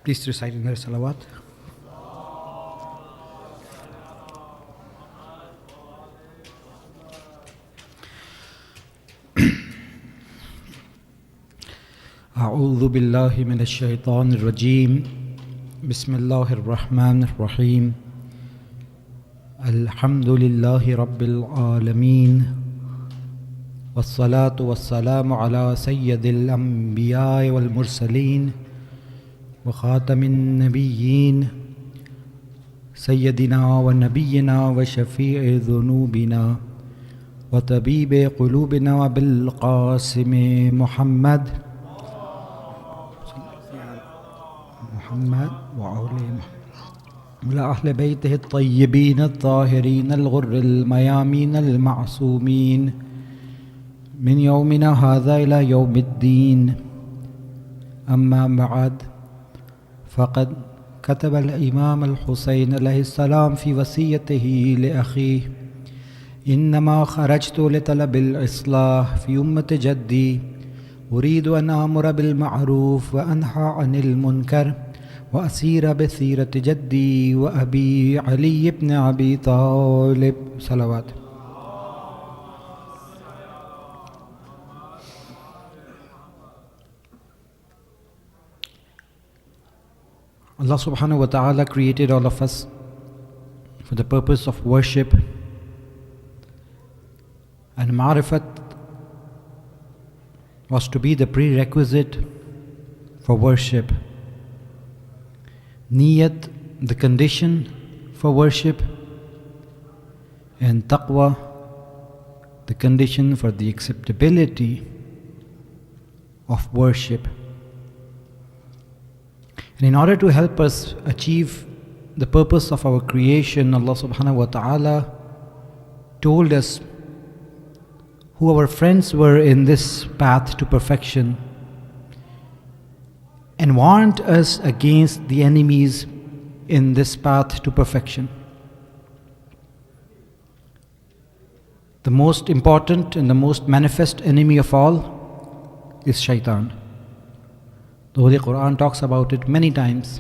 Please recite in their salawat. أعوذ بالله من الشيطان الرجيم بسم الله الرحمن الرحيم الحمد لله رب العالمين والصلاة والسلام على سيد الأنبياء والمرسلين وخاتم النبيين سيدنا ونبينا وشفيع ذنوبنا وطبيب قلوبنا بالقاسم محمد وعلى أهل بيته الطيبين الطاهرين الغر الميامين المعصومين من يومنا هذا إلى يوم الدين. أما بعد، فقد كتب الإمام الحسين عليه السلام في وصيته لأخيه: إنما خرجت لطلب الإصلاح في أمة جدي، أريد أن آمر بالمعروف وأنهى عن المنكر وأسير بسيرة جدي وأبي علي بن أبي طالب. صلوات. Allah subhanahu wa ta'ala created all of us for the purpose of worship, and ma'rifat was to be the prerequisite for worship. Niyat, the condition for worship, and taqwa, the condition for the acceptability of worship. And in order to help us achieve the purpose of our creation, Allah subhanahu wa ta'ala told us who our friends were in this path to perfection, and warned us against the enemies in this path to perfection. The most important and the most manifest enemy of all is shaitan. The Holy Quran talks about it many times.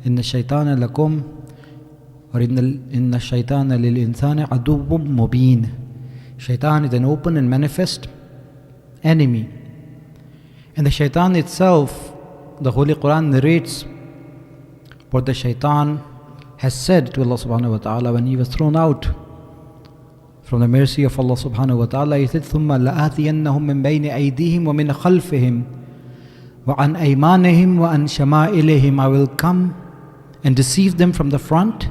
Inna shaitana lakum, or inna shaitana lil insani aduwwum mubin. Shaitan is an open and manifest enemy. And the shaitan itself, the Holy Quran narrates what the shaitan has said to Allah subhanahu wa ta'ala when he was thrown out from the mercy of Allah subhanahu wa ta'ala. He said, ثُمَّ لَآتِيَنَّهُم مِّن بَيْنِ أَيْدِيهِمْ وَمِنْ خَلْفِهِمْ وَعَنْ أَيْمَانِهِمْ وَعَنْ شَمَائِلِهِمْ. I will come and deceive them from the front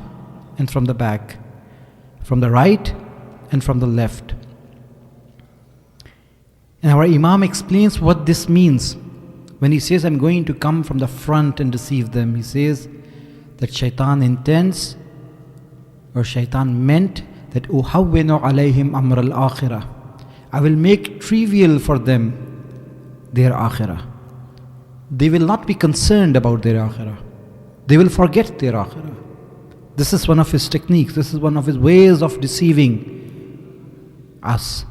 and from the back, from the right and from the left. And our Imam explains what this means. When he says, I'm going to come from the front and deceive them, he says that shaitan intends, or shaitan meant, that أُحَوِّنُ عَلَيْهِمْ أَمْرَ الْآخِرَةِ. I will make trivial for them their akhirah. They will not be concerned about their akhirah. They will forget their akhirah. This is one of his techniques. This is one of his ways of deceiving us.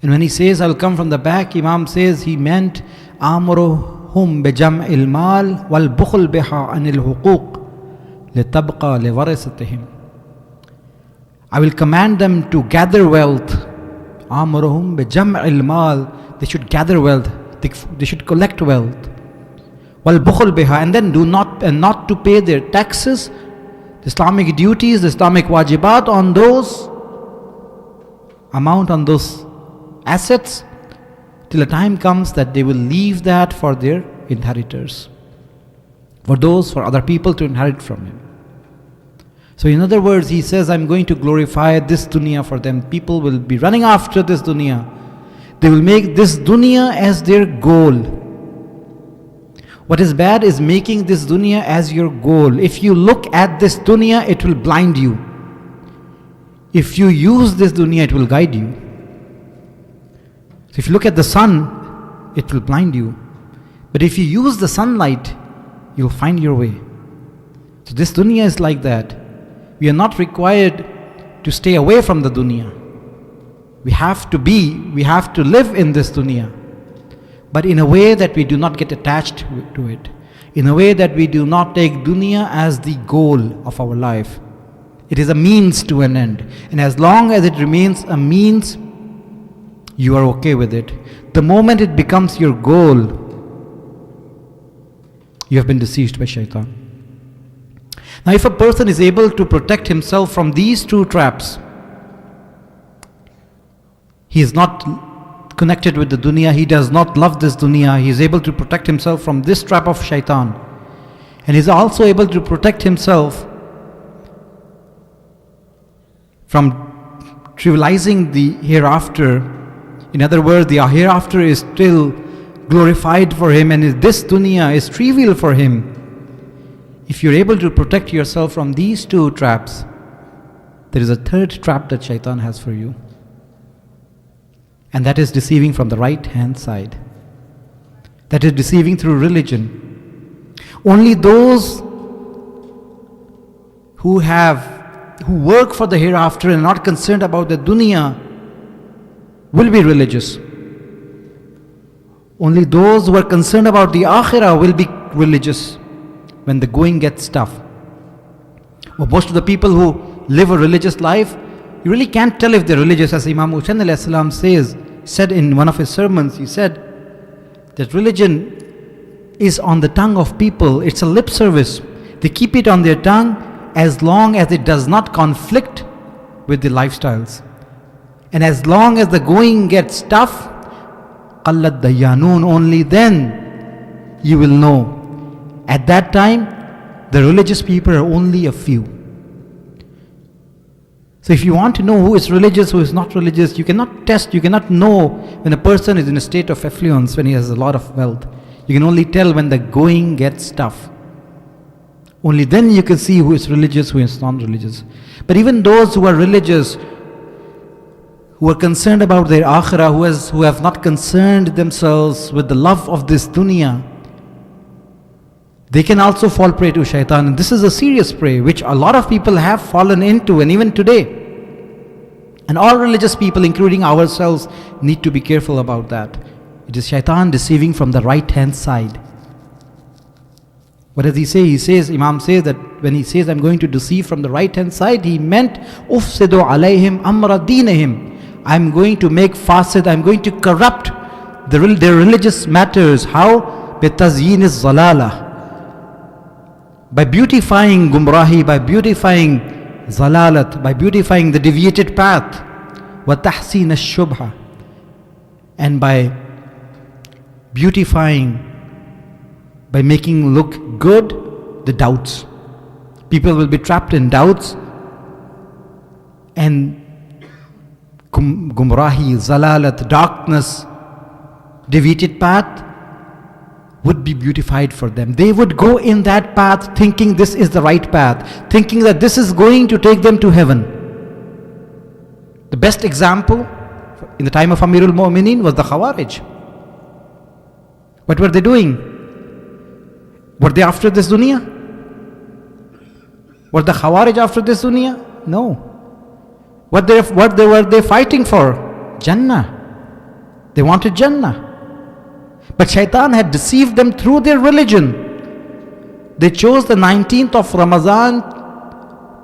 And when he says, I'll come from the back, Imam says he meant آمرهم بجمع المال والبخل بها عن الحقوق لتبقى لورثتهم. I will command them to gather wealth. آمرهم بجمع المال. They should gather wealth. They should collect wealth. والبخل بها, and then not to pay their taxes, the Islamic duties, the Islamic wajibat on those amount, on those assets, till a time comes that they will leave that for their inheritors, for other people to inherit from him. So in other words, he says, I'm going to glorify this dunya for them. People will be running after this dunya. They will make this dunya as their goal. What is bad is making this dunya as your goal. If you look at this dunya, it will blind you. If you use this dunya, it will guide you. So if you look at the sun, it will blind you. But if you use the sunlight, you'll find your way. So this dunya is like that. We are not required to stay away from the dunya. We have to live in this dunya, but in a way that we do not get attached to it. in a way that we do not take dunya as the goal of our life. It is a means to an end. And as long as it remains a means, you are okay with it. The moment it becomes your goal, you have been deceived by shaitan. Now, if a person is able to protect himself from these two traps, he is not connected with the dunya, he does not love this dunya, he is able to protect himself from this trap of shaitan. And he is also able to protect himself from trivializing the hereafter. In other words, the hereafter is still glorified for him, and this dunya is trivial for him. If you're able to protect yourself from these two traps, there is a third trap that shaitan has for you. And that is deceiving from the right hand side. That is deceiving through religion. Only those who work for the hereafter and are not concerned about the dunya will be religious. Only those who are concerned about the akhirah will be religious when the going gets tough. Well, most of the people who live a religious life, you really can't tell if they're religious. As Imam Hussain alayhi salam said in one of his sermons, he said that religion is on the tongue of people. It's a lip service. They keep it on their tongue as long as it does not conflict with the lifestyles. And as long as the going gets tough, qallat dayanun, only then you will know. At that time, the religious people are only a few. So if you want to know who is religious, who is not religious, you cannot test, you cannot know when a person is in a state of affluence, when he has a lot of wealth. You can only tell when the going gets tough. Only then you can see who is religious, who is non-religious. But even those who are religious, who are concerned about their akhirah, who have not concerned themselves with the love of this dunya, they can also fall prey to shaitan. And this is a serious prey which a lot of people have fallen into, and even today. And all religious people, including ourselves, need to be careful about that. It is shaitan deceiving from the right hand side. What does he say? He says, Imam says that when he says, I'm going to deceive from the right hand side, he meant, Ufsidu alayhim amra dinihim. I'm going to make fasid, I'm going to corrupt their religious matters. How? Bitazyin zalala. By beautifying gumrahi, by beautifying zalalat, by beautifying the deviated path, wa tahsin ash-shubha, and by beautifying, by making look good the doubts. People will be trapped in doubts, and gumrahi, zalalat, darkness, deviated path would be beautified for them. They would go in that path thinking this is the right path, thinking that this is going to take them to heaven. The best example in the time of Amirul Mu'mineen was the Khawarij. What were they doing? Were they after this dunya? Were the Khawarij after this dunya? No. What were they fighting for? Jannah. They wanted Jannah. But shaitan had deceived them through their religion. They chose the 19th of Ramadan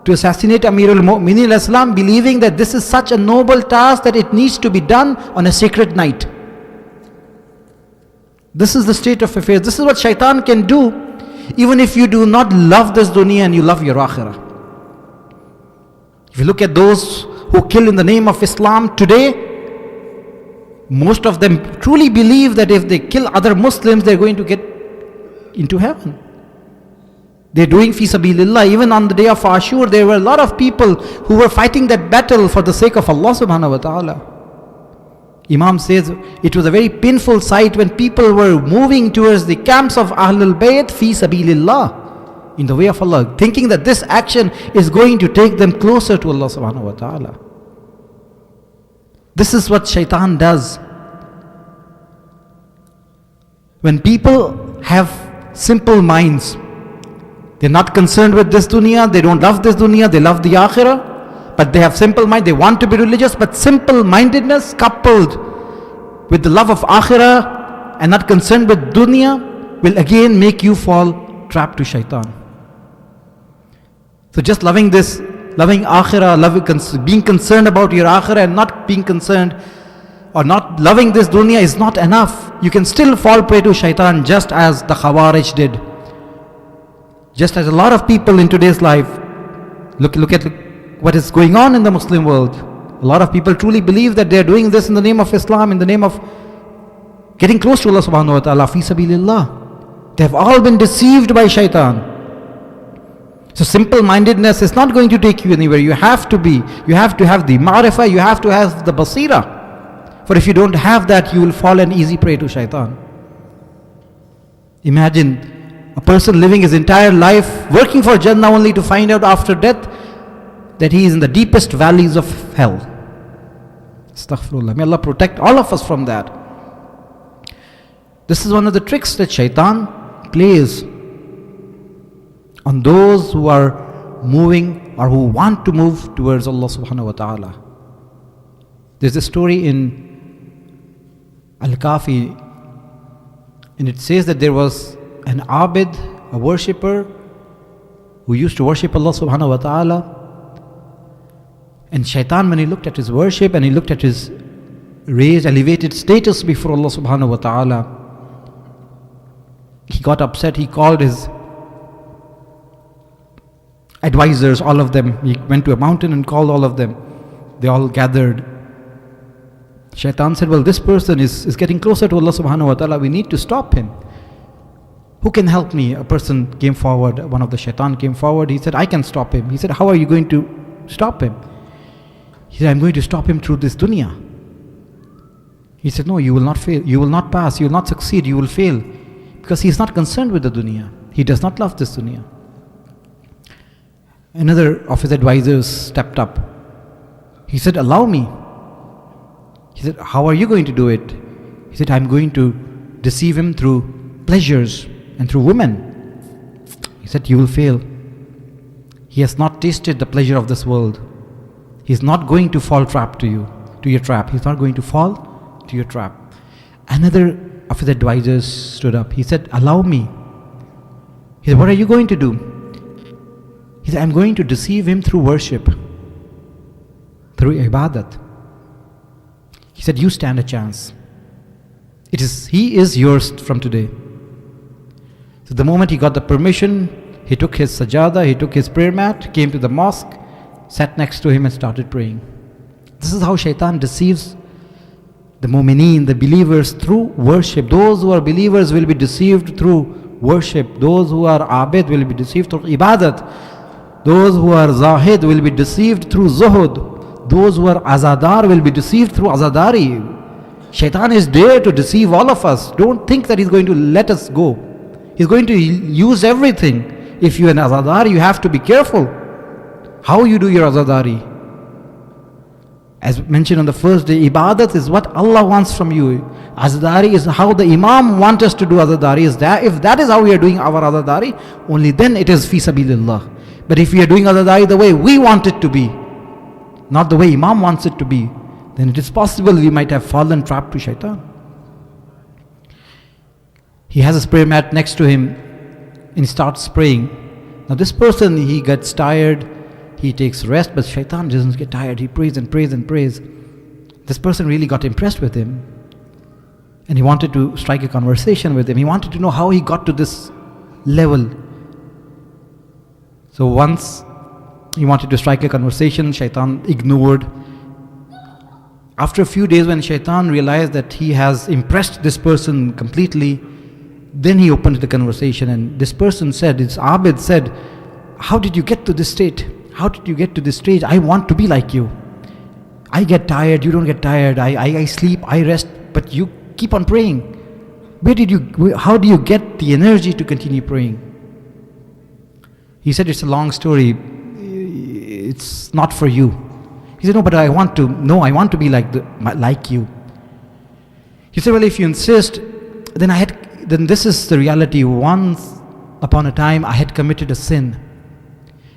to assassinate Amirul Mu'mineen al-Islam, believing that this is such a noble task that it needs to be done on a sacred night. This is the state of affairs. This is what shaitan can do, even if you do not love this dunya and you love your akhirah. If you look at those who kill in the name of Islam today, most of them truly believe that if they kill other Muslims, they're going to get into heaven. They're doing fi sabilillah. Even on the day of Ashur, there were a lot of people who were fighting that battle for the sake of Allah subhanahu wa ta'ala. Imam says it was a very painful sight when people were moving towards the camps of Ahlul Bayt fi sabilillah, in the way of Allah, thinking that this action is going to take them closer to Allah subhanahu wa ta'ala. This is what shaitan does. When people have simple minds, they're not concerned with this dunya, they don't love this dunya, they love the akhirah, but they have simple mind, they want to be religious, but simple mindedness coupled with the love of akhirah and not concerned with dunya will again make you fall trapped to shaitan. So just loving this, loving akhirah, being concerned about your akhirah and not being concerned or not loving this dunya is not enough. You can still fall prey to shaitan just as the Khawarij did. Just as a lot of people in today's life, look at what is going on in the Muslim world. A lot of people truly believe that they are doing this in the name of Islam, in the name of getting close to Allah subhanahu wa ta'ala, fi sabilillah. They have all been deceived by shaitan. So simple-mindedness is not going to take you anywhere. You have to have the ma'rifah, you have to have the basira. For if you don't have that, you will fall an easy prey to shaitan. Imagine a person living his entire life working for Jannah only to find out after death that he is in the deepest valleys of hell. Astaghfirullah. May Allah protect all of us from that. This is one of the tricks that shaitan plays on those who are moving or who want to move towards Allah subhanahu wa ta'ala. There's a story in Al-Kafi, and it says that there was an abid, a worshipper, who used to worship Allah subhanahu wa ta'ala. And shaitan, when he looked at his worship and he looked at his raised, elevated status before Allah subhanahu wa ta'ala, he got upset. He called his advisors, all of them. He went to a mountain and called all of them. They all gathered. Shaitan said, well, this person is getting closer to Allah subhanahu wa ta'ala. We need to stop him. Who can help me? A person came forward. One of the shaitan came forward. He said, I can stop him. He said, how are you going to stop him? He said, I'm going to stop him through this dunya. He said, no, you will not fail. You will not pass. You will not succeed. You will fail. Because he is not concerned with the dunya. He does not love this dunya. Another of his advisors stepped up. He said, allow me. He said, how are you going to do it? He said, I'm going to deceive him through pleasures and through women. He said, you will fail. He has not tasted the pleasure of this world. He is not going to fall to your trap. He's not going to fall to your trap. Another of his advisors stood up. He said, allow me. He said, what are you going to do? He said, I'm going to deceive him through worship, through ibadat. He said, you stand a chance. He is yours from today. So the moment he got the permission, he took his sajada, he took his prayer mat, came to the mosque, sat next to him and started praying. This is how shaitan deceives the mu'mineen, the believers, through worship. Those who are believers will be deceived through worship. Those who are abid will be deceived through ibadat. Those who are zahid will be deceived through zuhud. Those who are azadar will be deceived through azadari. Shaitan is there to deceive all of us. Don't think that he's going to let us go. He's going to use everything. If you're an azadar, you have to be careful how you do your azadari. As mentioned on the first day, ibadat is what Allah wants from you. Azadari is how the Imam wants us to do azadari. If that is how we are doing our azadari, only then it is fi sabilillah. But if we are doing azadari the way we want it to be, not the way Imam wants it to be, then it is possible we might have fallen trapped to shaitan. He has his prayer mat next to him and he starts praying. Now this person, he gets tired, he takes rest, but shaitan doesn't get tired. He prays and prays and prays. This person really got impressed with him and he wanted to strike a conversation with him. He wanted to know how he got to this level. So once he wanted to strike a conversation, shaitan ignored. After a few days, when shaitan realized that he has impressed this person completely, then he opened the conversation, and this person said, this abid said, how did you get to this state? How did you get to this stage? I want to be like you. I get tired, you don't get tired. I sleep, I rest, but you keep on praying. How do you get the energy to continue praying? He said, it's a long story. It's not for you. He said, no, but I want to be like you. He said, well, if you insist, then this is the reality. Once upon a time, I had committed a sin.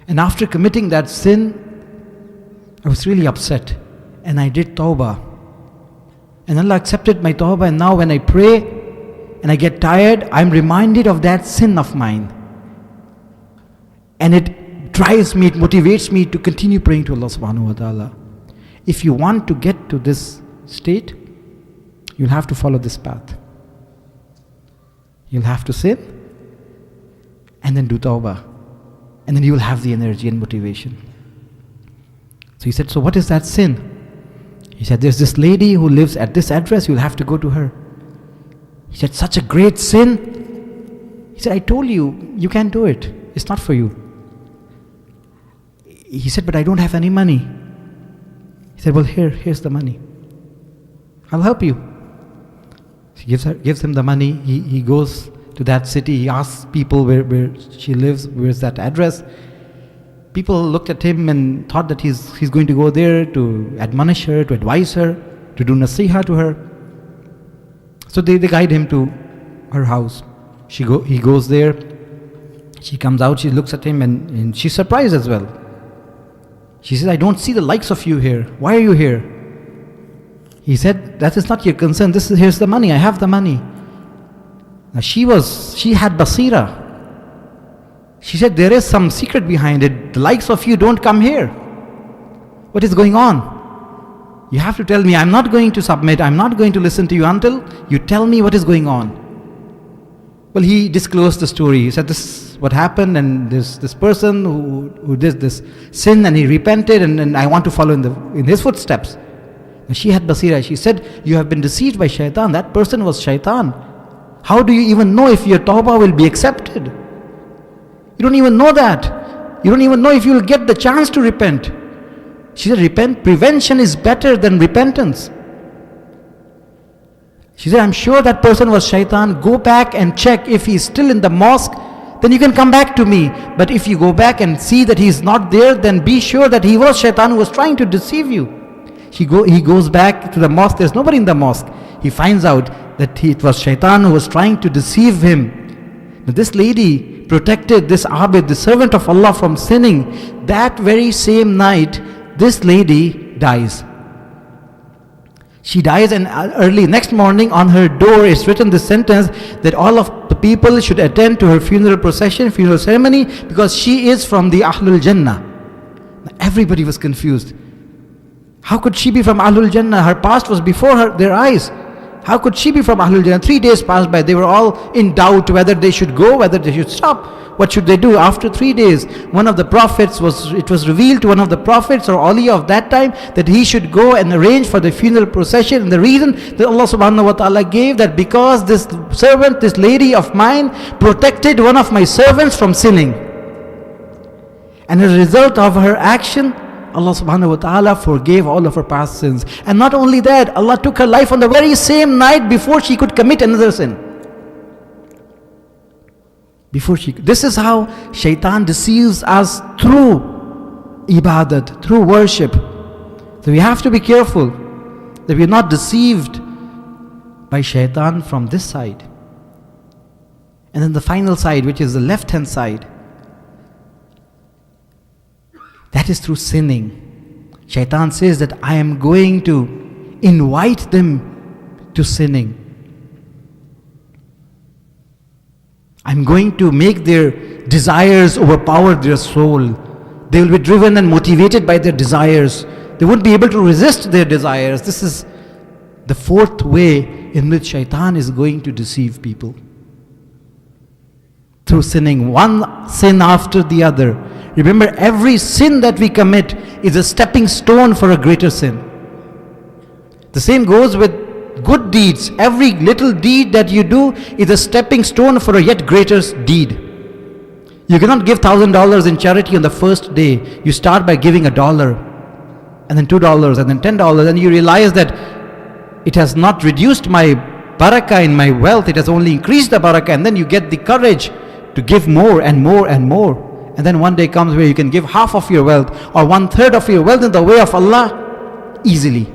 And after committing that sin, I was really upset. And I did tawbah. And Allah accepted my tawbah. And now when I pray, and I get tired, I'm reminded of that sin of mine. And it drives me, it motivates me to continue praying to Allah subhanahu wa ta'ala. If you want to get to this state, you'll have to follow this path. You'll have to sin and then do tawbah. And then you will have the energy and motivation. So he said, so what is that sin? He said, there's this lady who lives at this address, you'll have to go to her. He said, such a great sin. He said, I told you, you can't do it. It's not for you. He said, but I don't have any money. He said, well, here's the money. I'll help you. She gives him the money. He goes to that city. He asks people where she lives, where's that address. People looked at him and thought that he's going to go there to admonish her, to advise her, to do nasiha to her. So they guide him to her house. He goes there. She comes out, she looks at him and she's surprised as well. She says, I don't see the likes of you here. Why are you here? He said, that is not your concern. Here's the money. I have the money. Now she had basira. She said, there is some secret behind it. The likes of you don't come here. What is going on? You have to tell me. I'm not going to submit. I'm not going to listen to you until you tell me what is going on. Well, he disclosed the story. He said, this is what happened, and this person who did this sin, and he repented, and I want to follow in his footsteps. And she had basira. She said, you have been deceived by shaitan. That person was shaitan. How do you even know if your tawbah will be accepted? You don't even know that. You don't even know if you will get the chance to repent. She said, prevention is better than repentance. She said, I'm sure that person was shaitan. Go back and check if he's still in the mosque. Then you can come back to me. But if you go back and see that he's not there, then be sure that he was shaitan who was trying to deceive you. He goes back to the mosque. There's nobody in the mosque. He finds out that it was shaitan who was trying to deceive him. Now this lady protected this abid, the servant of Allah, from sinning. That very same night, this lady dies. She dies, and early next morning on her door is written this sentence that all of the people should attend to her funeral procession, funeral ceremony, because she is from the Ahlul Jannah. Everybody was confused. How could she be from Ahlul Jannah? Her past was before their eyes. How could she be from Ahlul Jannah? 3 days passed by. They were all in doubt whether they should go, whether they should stop. What should they do? After 3 days, it was revealed to one of the prophets or awliya of that time that he should go and arrange for the funeral procession. And the reason that Allah subhanahu wa ta'ala gave that because this servant, this lady of mine, protected one of my servants from sinning. And as a result of her action, Allah subhanahu wa ta'ala forgave all of her past sins. And not only that, Allah took her life on the very same night before she could commit another sin. This is how shaitan deceives us through ibadat, through worship. So we have to be careful that we are not deceived by shaitan from this side. And then the final side, which is the left hand side, that is through sinning. Shaitan says that I am going to invite them to sinning. I'm going to make their desires overpower their soul. They will be driven and motivated by their desires. They won't be able to resist their desires. This is the fourth way in which shaitan is going to deceive people. Through sinning, one sin after the other. Remember, every sin that we commit is a stepping stone for a greater sin. The same goes with good deeds. Every little deed that you do is a stepping stone for a yet greater deed. You cannot give $1,000 in charity on the first day. You start by giving $1, and then $2, and then $10, and you realize that it has not reduced my barakah in my wealth, it has only increased the barakah, and then you get the courage to give more and more and more. And then one day comes where you can give half of your wealth or 1/3 of your wealth in the way of Allah easily.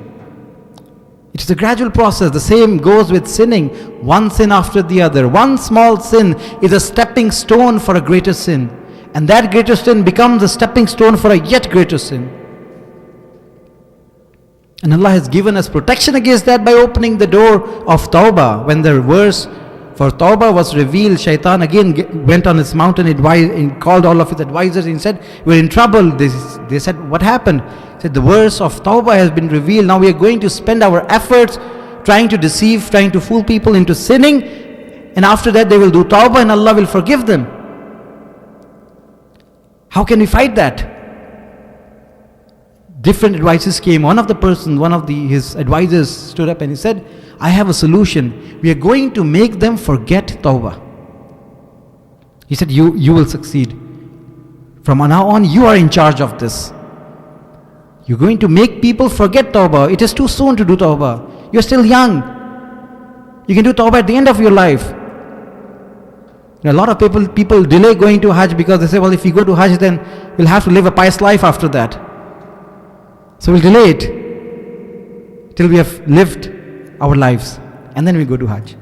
It is a gradual process. The same goes with sinning, one sin after the other. One small sin is a stepping stone for a greater sin. And that greater sin becomes a stepping stone for a yet greater sin. And Allah has given us protection against that by opening the door of tawbah. When the verse For Tawbah was revealed, Shaitan again went on his mountain and called all of his advisors and said, we're in trouble. They said, what happened? He said, the verse of Tawbah has been revealed. Now we are going to spend our efforts trying to deceive, trying to fool people into sinning. And after that they will do Tawbah and Allah will forgive them. How can we fight that? Different advices came. One of his advisors stood up and he said, I have a solution. We are going to make them forget Tawbah. He said, you will succeed. From now on, you are in charge of this. You're going to make people forget Tawbah. It is too soon to do Tawbah. You're still young. You can do Tawbah at the end of your life. A lot of people delay going to Hajj because they say, well, if we go to Hajj, then we'll have to live a pious life after that. So we'll delay it till we have lived our lives, and then we go to Hajj.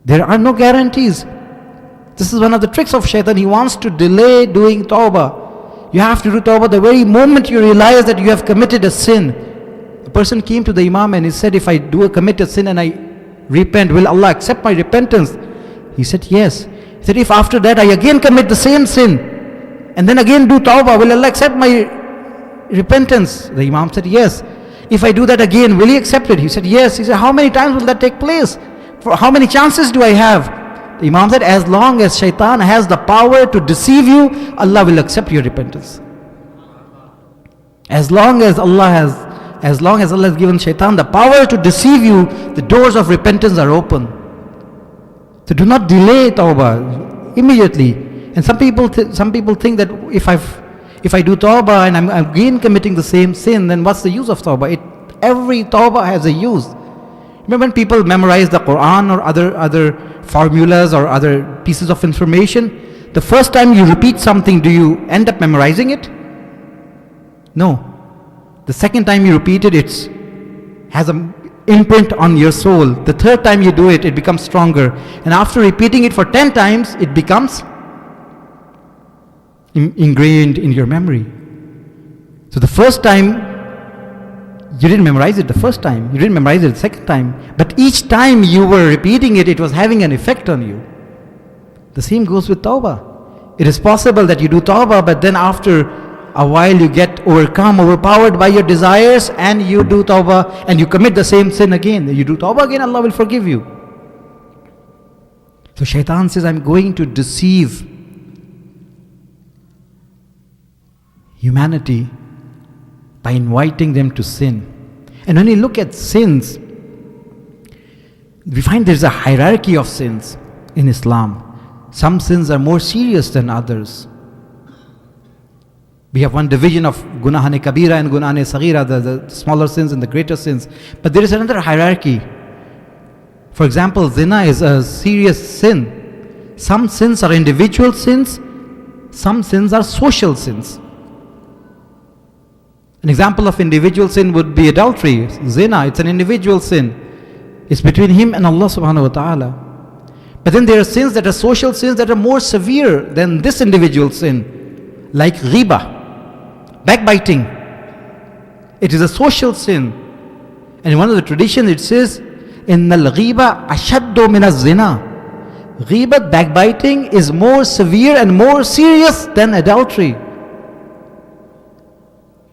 There are no guarantees. This is one of the tricks of Shaitan. He wants to delay doing Tawbah. You have to do Tawbah the very moment you realize that you have committed a sin. A person came to the Imam and he said, if I commit a sin and I repent, will Allah accept my repentance? He said, yes. He said, if after that I again commit the same sin and then again do Tawbah, will Allah accept my repentance? The Imam said, yes. If I do that again, will he accept it? He said, yes. He said, how many times will that take place? For how many chances do I have? The Imam said, as long as Shaitan has the power to deceive you, Allah will accept your repentance. As long as Allah has given Shaitan the power to deceive you, the doors of repentance are open. So do not delay Tawbah immediately. And some people think that if I do Tawbah and I'm again committing the same sin, then what's the use of Tawbah? Every Tawbah has a use. Remember when people memorize the Quran or other formulas or other pieces of information, the first time you repeat something, do you end up memorizing it? No. The second time you repeat it, it has an imprint on your soul. The third time you do it, it becomes stronger. And after repeating it for 10 times, it becomes ingrained in your memory. So the first time, you didn't memorize it the first time, you didn't memorize it the second time, but each time you were repeating it, it was having an effect on you. The same goes with Tawbah. It is possible that you do Tawbah, but then after a while you get overpowered by your desires, and you do Tawbah and you commit the same sin again. You do Tawbah again, Allah will forgive you. So Shaitan says, I'm going to deceive humanity by inviting them to sin. And when we look at sins, we find there's a hierarchy of sins in Islam. Some sins are more serious than others. We have one division of Gunahane Kabira and Gunahane Saghira, the smaller sins and the greater sins. But there is another hierarchy. For example, zina is a serious sin. Some sins are individual sins, some sins are social sins. An example of individual sin would be adultery, zina. It's an individual sin. It's between him and Allah subhanahu wa ta'ala. But then there are sins that are social sins that are more severe than this individual sin, like ghiba, backbiting. It is a social sin. And in one of the traditions it says, Innal ghiba ashaddu min az-zina. Ghibat, backbiting, is more severe and more serious than adultery.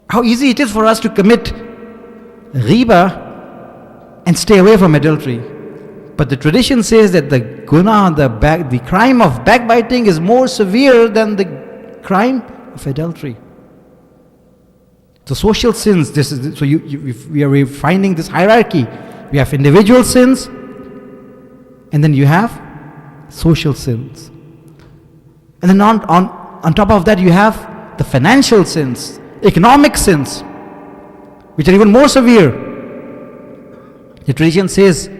How easy it is for us to commit ghiba and stay away from adultery. But the tradition says that the guna, the crime of backbiting is more severe than the crime of adultery. So social sins, we are finding this hierarchy. We have individual sins, and then you have social sins. And then on top of that you have the financial sins, economic sins, which are even more severe. The tradition says,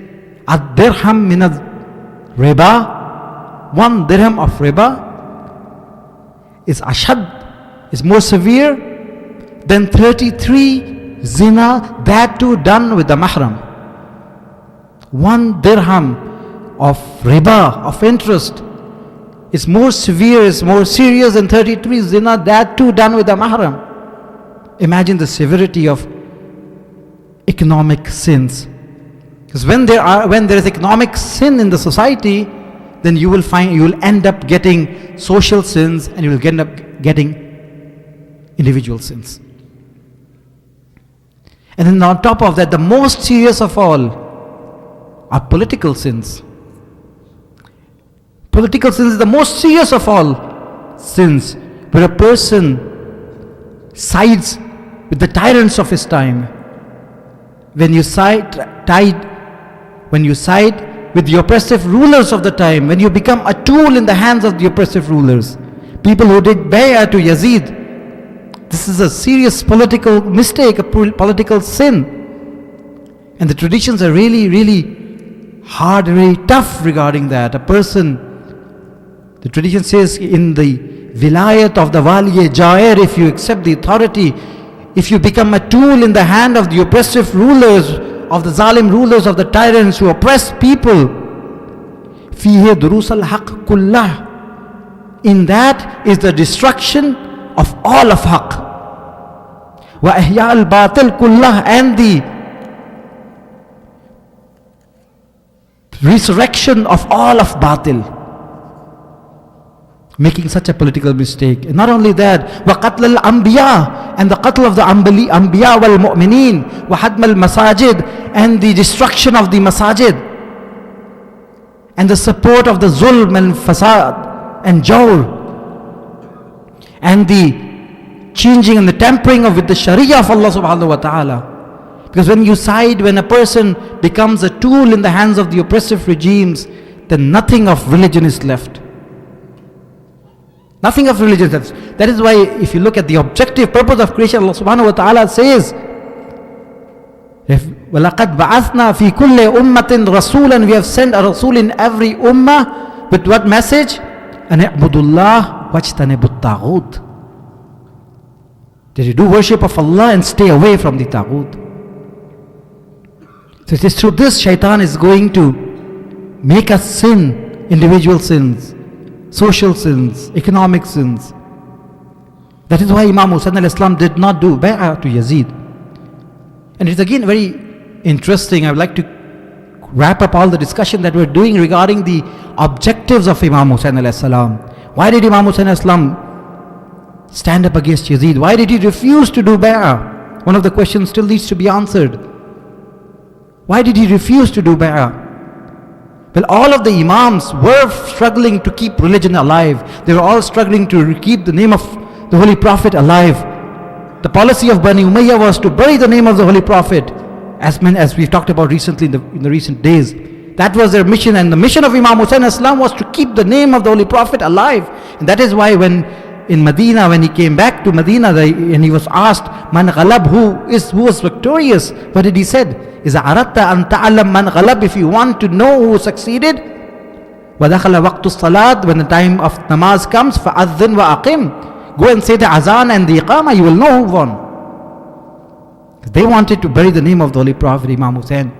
ad-dirham min riba, 1 dirham of riba is ashad, is more severe than 33 zina, that too done with the mahram. 1 dirham of riba, of interest, is more severe, is more serious than 33 zina, that too done with the mahram. Imagine the severity of economic sins. Because when there is economic sin in the society, then you will end up getting social sins, and you will end up getting individual sins. And then on top of that, the most serious of all are political sins. Political sins is the most serious of all sins, where a person sides with the tyrants of his time. When you side with the oppressive rulers of the time, when you become a tool in the hands of the oppressive rulers, people who did bay'ah to Yazid, this is a serious political mistake, a political sin. And the traditions are really, really hard, very tough regarding that. The tradition says in the vilayat of the wali jair, if you accept the authority, if you become a tool in the hand of the oppressive rulers, of the zalim rulers, of the tyrants who oppress people, fihe durus al-haq kullah, in that is the destruction of all of haq, wa ihya al-batil kullah, and the resurrection of all of batil. Making such a political mistake. And not only that, وَقَتْلَ الْأَنْبِيَاءِ, and the qatl of the anbiya wal mu'mineen, وَحَدْمَ الْمَسَاجِدِ, and the destruction of the masajid, and the support of the zulm and fasad and jawr, and the changing and the tampering with the sharia of Allah subhanahu wa ta'ala. Because when a person becomes a tool in the hands of the oppressive regimes, then nothing of religion is left. Nothing of religion. That is why if you look at the objective purpose of creation, Allah subhanahu wa ta'ala says, وَلَقَدْ بَعَثْنَا فِي كُلِّ أُمَّةٍ رَسُولًا, we have sent a Rasul in every ummah with what message? أَنْ اعْبُدُوا اللَّهَ وَاجْتَنِبُوا الطَّاغُوتَ, that you do worship of Allah and stay away from the Taghut. So it is through this shaitan is going to make us sin, individual sins, social sins, economic sins. That is why Imam Hussain al-Islam did not do bay'ah to Yazid. And it's again very interesting. I would like to wrap up all the discussion that we're doing regarding the objectives of Imam Hussain al-Islam. Why did Imam Hussain al-Islam stand up against Yazid? Why did he refuse to do bay'ah? One of the questions still needs to be answered. Why did he refuse to do bay'ah? Well, all of the Imams were struggling to keep religion alive. They were all struggling to keep the name of the Holy Prophet alive. The policy of Bani Umayyah was to bury the name of the Holy Prophet, as we've talked about recently in the recent days. That was their mission, and the mission of Imam Hussain al-Islam was to keep the name of the Holy Prophet alive. And that is why when in Medina, when he came back to Medina, and he was asked, Man ghalab, who was victorious? What did he said? إِذَا أَرَدْتَ أَن تَعْلَمْ مَنْ غَلَبْ, if you want to know who succeeded, وَدَخَلَ وَقْتُ الصَّلَاةِ, when the time of namaz comes, فَأَذِّنْ وَأَقِمْ, go and say the azan and the iqamah, you will know who won. They wanted to bury the name of the Holy Prophet. Imam Hussain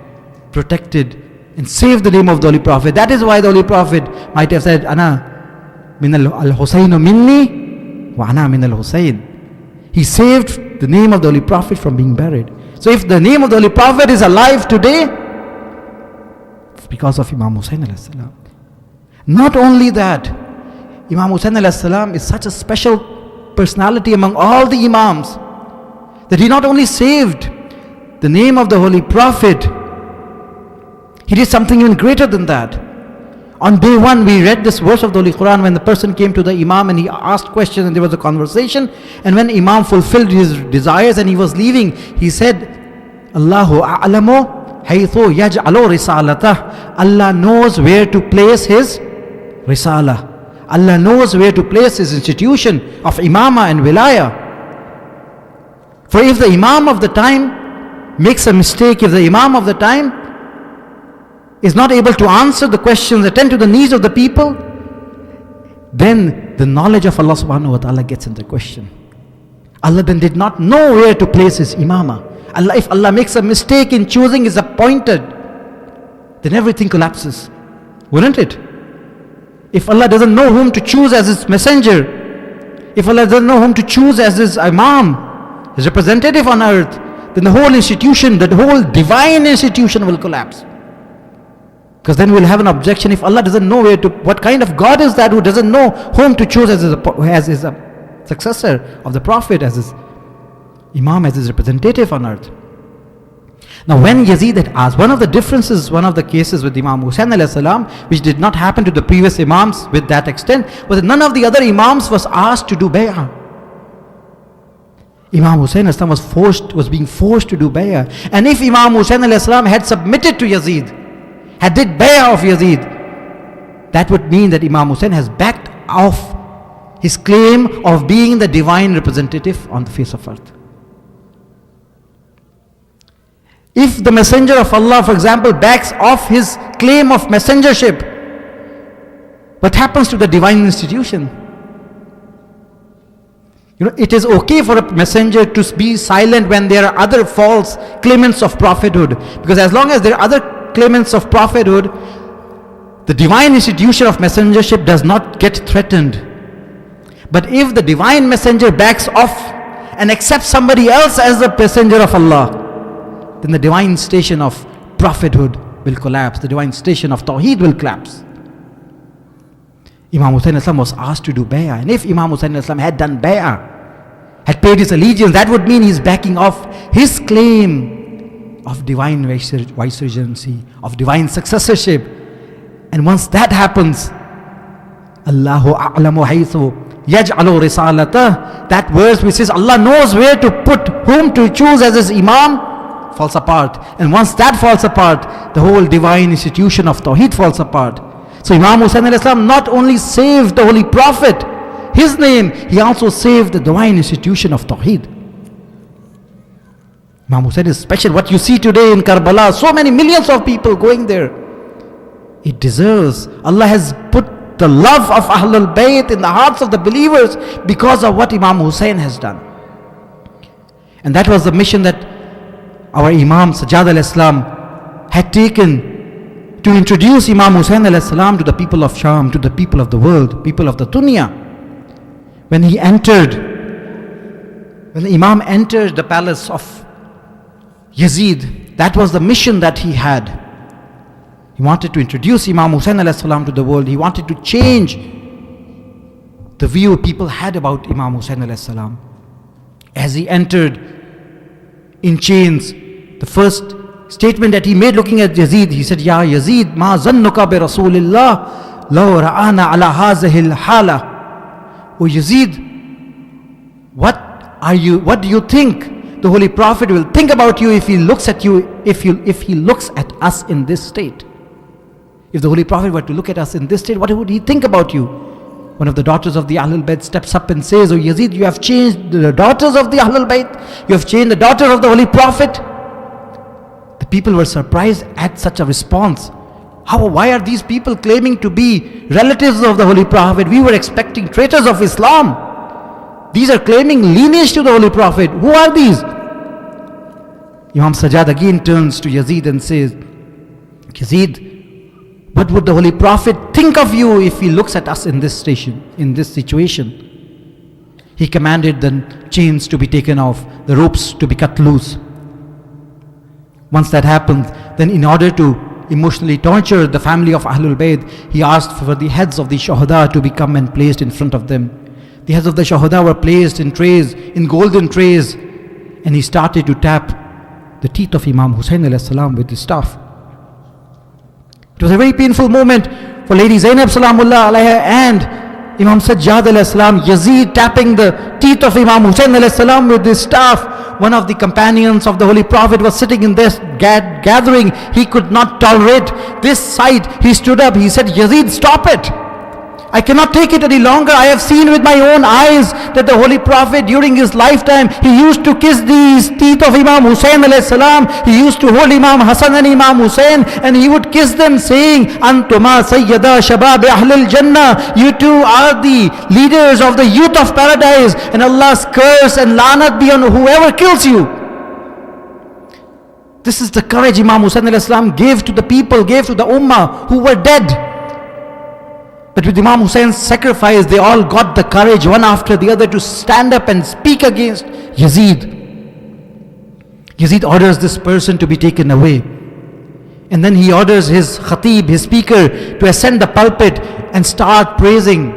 protected and saved the name of the Holy Prophet. That is why the Holy Prophet might have said, Ana min al-Husaynu minni wa ana min al-Husayn. He saved the name of the Holy Prophet from being buried. So if the name of the Holy Prophet is alive today, it's because of Imam Hussain alayhi salam. Not only that, Imam Hussain alayhi salam is such a special personality among all the Imams, that he not only saved the name of the Holy Prophet, he did something even greater than that. On day one, we read this verse of the Holy Quran when the person came to the Imam and he asked questions and there was a conversation. And when Imam fulfilled his desires and he was leaving, he said, Allahu a'lamu haythu yaj'alu risalatah. Allah knows where to place his risalah. Allah knows where to place his institution of imama and wilaya. For if the Imam of the time makes a mistake, if the Imam of the time is not able to answer the questions, attend to the needs of the people, then the knowledge of Allah subhanahu wa ta'ala gets into question. Allah then did not know where to place his imama. If Allah makes a mistake in choosing his appointed, then everything collapses, wouldn't it? If Allah doesn't know whom to choose as his messenger, if Allah doesn't know whom to choose as his imam, his representative on earth, then the whole institution, the whole divine institution will collapse. Because then we'll have an objection if Allah doesn't know what kind of God is that who doesn't know whom to choose as his successor of the Prophet, as his Imam, as his representative on earth. Now when Yazid had asked, one of the differences, one of the cases with Imam Hussain alayhi salam, which did not happen to the previous Imams with that extent, was that none of the other Imams was asked to do bay'ah. Imam Hussain alayhi salam was being forced to do bay'ah. And if Imam Hussain alayhi salam had submitted to Yazid, had did bay'ah of Yazid, that would mean that Imam Hussain has backed off his claim of being the divine representative on the face of earth. If the messenger of Allah, for example, backs off his claim of messengership, what happens to the divine institution? It is okay for a messenger to be silent when there are other false claimants of prophethood, because as long as there are other claimants of prophethood, the divine institution of messengership does not get threatened. But if the divine messenger backs off and accepts somebody else as the messenger of Allah, then the divine station of prophethood will collapse. The divine station of Tawheed will collapse. Imam Hussain Islam was asked to do bay'ah. And if Imam Hussain Islam had done bay'ah, had paid his allegiance, that would mean he's backing off his claim of divine viceregency, of divine successorship. And once that happens, Allahu a'lamu haythu yaj'alu risalatah, that verse which says Allah knows where to put whom to choose as his Imam, falls apart. And once that falls apart, the whole divine institution of Tawheed falls apart. So Imam Hussain alayhi salam not only saved the Holy Prophet, his name, he also saved the divine institution of Tawheed. Imam Hussain is special. What you see today in Karbala, so many millions of people going there, it deserves. Allah has put the love of Ahlul Bayt in the hearts of the believers because of what Imam Hussain has done. And that was the mission that our Imam Sajjad alayhi salam had taken to introduce Imam Hussain alayhi salam to the people of Sham, to the people of the world, people of the dunya. When the Imam entered the palace of Yazid, that was the mission that he had. He wanted to introduce Imam Hussain alayhi salam to the world. He wanted to change the view people had about Imam Hussain alayhi salam. As he entered in chains, the first statement that he made looking at Yazid, he said, Ya Yazid, ma zannuka bi Rasulillah, law ra'ana ala hazihil hala. O Yazid, what do you think the Holy Prophet will think about you if he looks at you, if he looks at us in this state? If the Holy Prophet were to look at us in this state, what would he think about you? One of the daughters of the Ahlul Bayt steps up and says, O Yazid, you have changed the daughters of the Ahlul Bayt, you have changed the daughters of the Holy Prophet. The people were surprised at such a response. Why are these people claiming to be relatives of the Holy Prophet? We were expecting traitors of Islam. These are claiming lineage to the Holy Prophet. Who are these? Imam Sajjad again turns to Yazid and says, Yazid, what would the Holy Prophet think of you if he looks at us in this situation? He commanded the chains to be taken off, the ropes to be cut loose. Once that happened, then in order to emotionally torture the family of Ahlul Bayt, he asked for the heads of the Shuhada to become and placed in front of them. The heads of the Shuhada were placed in trays, in golden trays, and he started to tap the teeth of Imam Hussain alayhi salam with his staff. It was a very painful moment for Lady Zainab Salamullah alayha and Imam Sajjad alayhi salam, Yazid tapping the teeth of Imam Hussain alayhi salam with his staff. One of the companions of the Holy Prophet was sitting in this gathering. He could not tolerate this sight. He stood up, he said, Yazid, stop it. I cannot take it any longer. I have seen with my own eyes that the Holy Prophet during his lifetime, he used to kiss these teeth of Imam Hussain alayhi salam. He used to hold Imam Hassan and Imam Hussain and he would kiss them saying, Antuma Sayyada Shabab Ahlul Jannah. You two are the leaders of the youth of paradise, and Allah's curse and lanat be on whoever kills you. This is the courage Imam Hussain alayhi salam gave to the people, gave to the ummah who were dead. But with Imam Hussein's sacrifice, they all got the courage, one after the other, to stand up and speak against Yazid. Yazid orders this person to be taken away. And then he orders his khatib, his speaker, to ascend the pulpit and start praising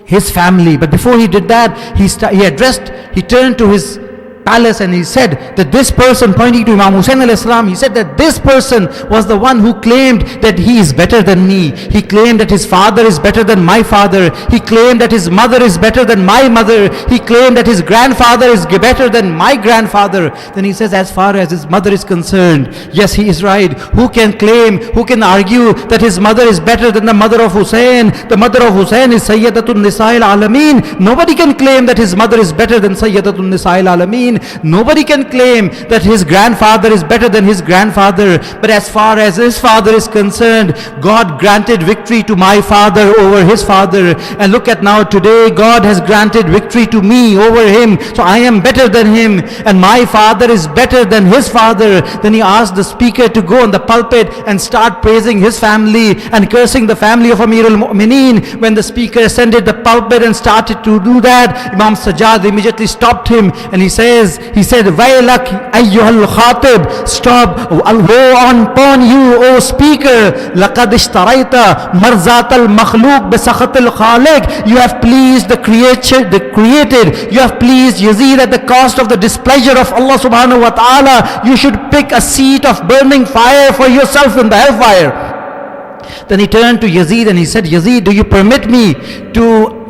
his family. But before he did that, he turned to his palace and he said that this person, pointing to Imam Hussain alayhi salam, he said that this person was the one who claimed that he is better than me. He claimed that his father is better than my father. He claimed that his mother is better than my mother. He claimed that his grandfather is better than my grandfather. Then he says, as far as his mother is concerned, yes, he is right. Who can claim, who can argue that his mother is better than the mother of Hussain? The mother of Hussain is Sayyidatun Nisa'il Alameen. Nobody can claim that his mother is better than Sayyidatun Nisa'il Alameen. Nobody can claim that his grandfather is better than his grandfather. But as far as his father is concerned, God granted victory to my father over his father. And look at now, today God has granted victory to me over him. So I am better than him, and my father is better than his father. Then he asked the speaker to go on the pulpit and start praising his family and cursing the family of Amir al-Mu'mineen. When the speaker ascended the pulpit and started to do that, Imam Sajjad immediately stopped him, and he said, Waylak ayyuhal khatib, stop, woe upon you, O speaker. Laqad ishtaraita marzat al-makhluq bisakhat al-khaliq. You have pleased the created. You have pleased Yazid at the cost of the displeasure of Allah subhanahu wa ta'ala. You should pick a seat of burning fire for yourself in the hellfire. Then he turned to Yazid and he said, Yazid, do you permit me to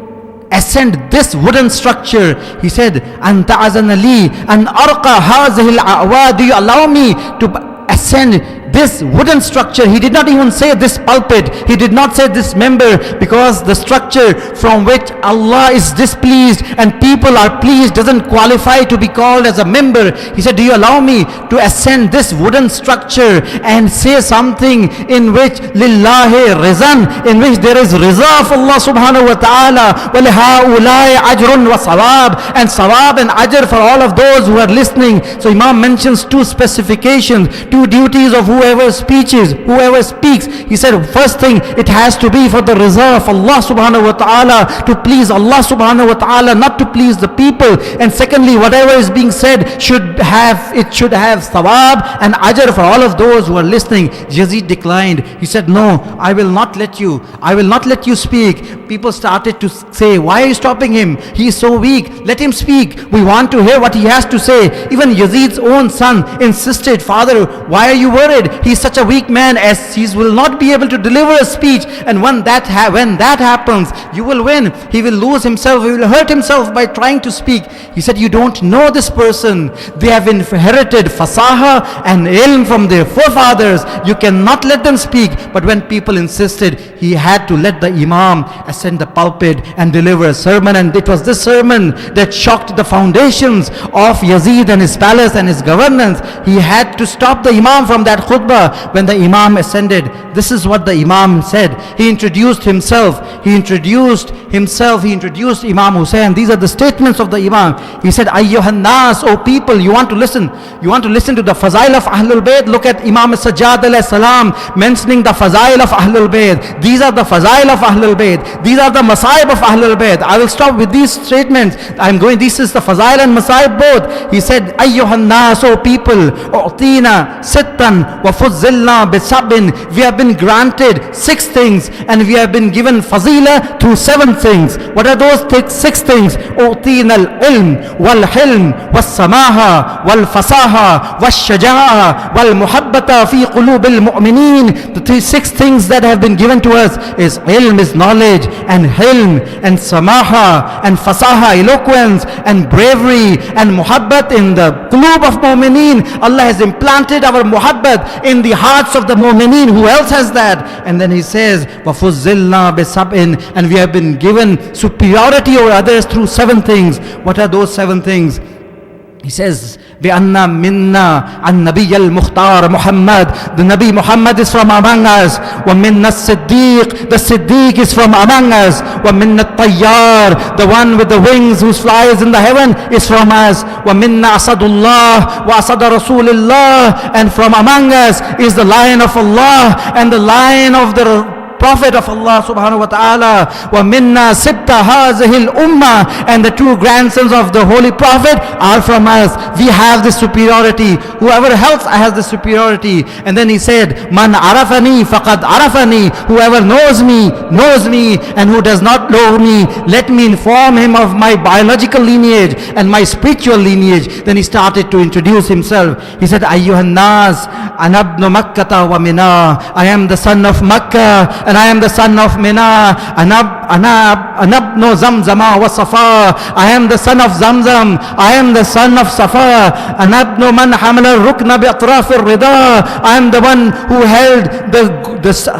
ascend this wooden structure? He said, Anta azana li an arqa hazihi al-a'wa. Do you allow me to ascend this wooden structure? He did not even say this pulpit. He did not say this member, because the structure from which Allah is displeased and people are pleased doesn't qualify to be called as a member. He said, do you allow me to ascend this wooden structure and say something in which lillahi rizan, in which there is riza of Allah subhanahu wa ta'ala, wa lihaulai ajrun wa sawab, and sawab and ajr for all of those who are listening. So Imam mentions two specifications, two duties of whoever speaks. He said, first thing, it has to be for the riza of Allah subhanahu wa ta'ala, to please Allah subhanahu wa ta'ala, not to please the people. And secondly, whatever is being said should have thawab and ajr for all of those who are listening. Yazid declined. He said, no, I will not let you speak. People started to say, why are you stopping him? He is so weak. Let him speak. We want to hear what he has to say. Even Yazid's own son insisted, father, why are you worried? He is such a weak man, as he will not be able to deliver a speech. And when that happens, you will win. He will lose himself. He will hurt himself by trying to speak. He said, you don't know this person. They have inherited fasaha and ilm from their forefathers. You cannot let them speak. But when people insisted, he had to let the imam ascend the pulpit and deliver a sermon. And it was this sermon that shocked the foundations of Yazid and his palace and his governance. He had to stop the imam from that khutbah. When the imam ascended, this is what the imam said. He introduced himself. He introduced Imam Hussain. These are the statements of the imam. He said, Ayyuhan nas, O people, you want to listen to the fazail of Ahlul Bayt? Look at Imam Sajjad alayhi salam mentioning the fazail of Ahlul Bayt. These are the fazail of Ahlul Bayt. These are the masaib of Ahlul Bayt. I will stop with these statements. This is the fazail and masaib both. He said, Ayyuhan nas, O people, u'tina sittan wa fuzzilna bisabin. We have been granted 6 things, and we have been given fazila through 7 things. What are those 6 things? U'tina al-ilm wal-hilm wal-samaha wal-fasaha wal-shaja'a wal-muhabbata fi qulub al-mu'mineen. The 6 things that have been given to us is ilm, is knowledge, and hilm, and samaha, and fasaha, eloquence, and bravery, and muhabbat in the qulub of mu'mineen. Allah has implanted our muhabbat in the hearts of the mu'mineen. Who else has that? And then he says, وَفُزِّلْنَا بِسَبْءٍ, and we have been given superiority over others through 7 things. What are those 7 things? He says, بِأَنَّ مِنَّا النَّبِيَّ الْمُخْتَارَ Muhammad. The Nabi Muhammad is from among us. وَمِنَّا الصِّدِّيقِ, the Siddiq is from among us. وَمِنَّا الطَّيَّارِ, the one with the wings who flies in the heaven is from us. وَمِنَّا أَسَدُ اللَّهِ وَأَسَدَ رَسُولِ اللَّهِ, and from among us is the lion of Allah and the lion of the Prophet of Allah subhanahu wa ta'ala. وَمِنَّا سِبْتَ هَذِهِ الْأُمَّةِ, and the two grandsons of the Holy Prophet are from us. We have this superiority. Whoever else has the superiority. And then he said, Man arafani faqad arafani. Whoever knows me, and who does not know me, let me inform him of my biological lineage and my spiritual lineage. Then he started to introduce himself. He said, Ayyuhan nas, ana ibn Makkah wa Mina. I am the son of Makkah and I am the son of Mina. Ana ibn Zamzama wa Safa. I am the son of Zamzam. I am the son of Safa. Ana ibn man hamala rukna bi atraf al-rida. I am the one who held the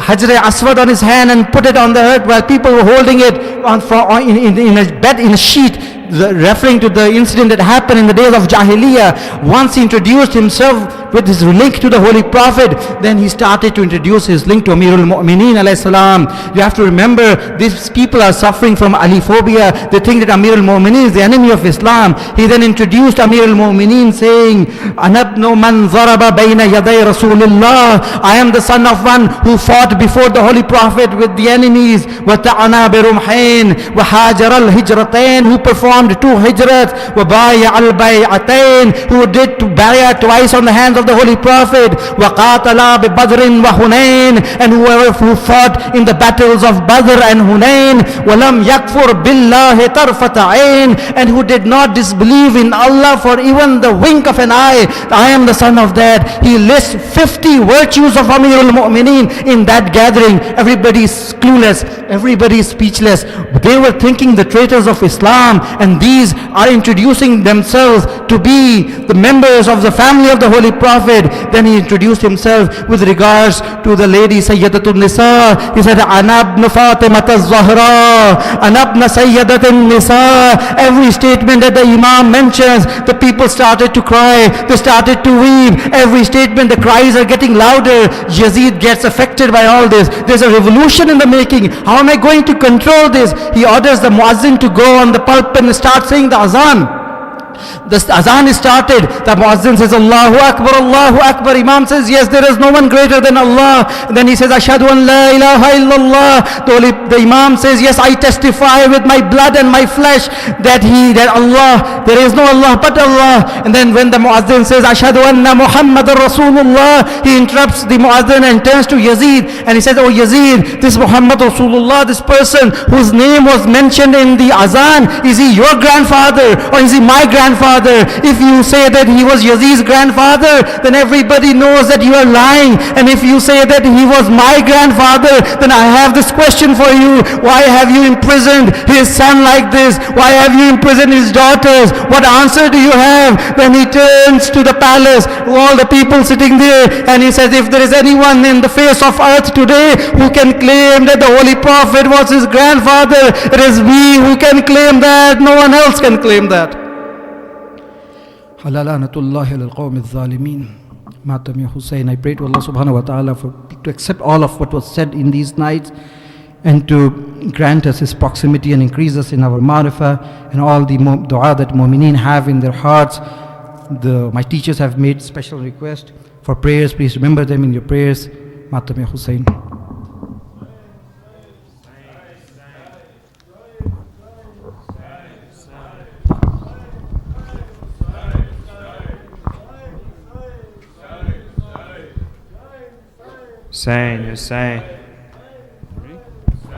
Hajr Aswad on his hand and put it on the earth while people were holding it in a bed, in a sheet, referring to the incident that happened in the days of Jahiliyyah. Once he introduced himself with his link to the Holy Prophet, then he started to introduce his link to Amirul Mu'mineen alayhi salam. You have to remember, these people are suffering from aliphobia. They think that Amirul Mu'mineen is the enemy of Islam. He then introduced Amirul Mu'mineen saying, Anabnu man zaraba bayna yaday Rasulullah. I am the son of one who fought before the Holy Prophet with the enemies. Wa ta'ana bi rumhain wa hajar al hijratain, who performed 2 hijrats. Wa baya al bay'atain, who did bay'ah twice on the hands of the Holy Prophet. Wa qatala bi badrin wa hunain, and who fought in the battles of Badr and Hunain. Wa lam yakfur billahi tarfata ain, and who did not disbelieve in Allah for even the wink of an eye. I am the son of that. He lists 50 virtues of Amirul Mu'mineen in that gathering. Everybody is clueless, everybody is speechless. They were thinking the traitors of Islam, and these are introducing themselves to be the members of the family of the Holy Prophet. Then he introduced himself with regards to the lady Sayyidatun Nisa. He said, Ana ibn Fatimat al-Zahra, Ana ibn Sayyidatun Nisa. Every statement that the Imam mentions, the people started to cry, they started to weep. Every statement, the cries are getting louder. Yazid gets affected by all this. There's a revolution in the making. How am I going to control this? He orders the muazzin to go on the pulpit and start saying the azan. The azan is started. The muazzin says, Allahu Akbar, Allahu Akbar. Imam says, yes, there is no one greater than Allah. Then he says, Ashhadu an la ilaha illallah. The Imam says, yes, I testify with my blood and my flesh that Allah, there is no Allah but Allah. And then when the muazzin says, Ashhadu anna Muhammadan Rasulullah, he interrupts the muazzin and turns to Yazid and he says, oh Yazid, this Muhammad Rasulullah, this person whose name was mentioned in the azan, is he your grandfather or is he my grandfather? If you say that he was Yazid's grandfather, then everybody knows that you are lying. And if you say that he was my grandfather, then I have this question for you. Why have you imprisoned his son like this? Why have you imprisoned his daughters? What answer do you have? Then he turns to the palace, all the people sitting there, and he says, if there is anyone in the face of earth today who can claim that the Holy Prophet was his grandfather, it is we who can claim that. No one else can claim that. Halalatullahi al-qawmi al-zalimin. Matam ya Hussein. I pray to Allah subhanahu wa ta'ala to accept all of what was said in these nights and to grant us His proximity and increase us in our marifah and all the dua that mu'mineen have in their hearts. My teachers have made special request for prayers. Please remember them in your prayers. Matam ya Hussein. Hussein, Hussein.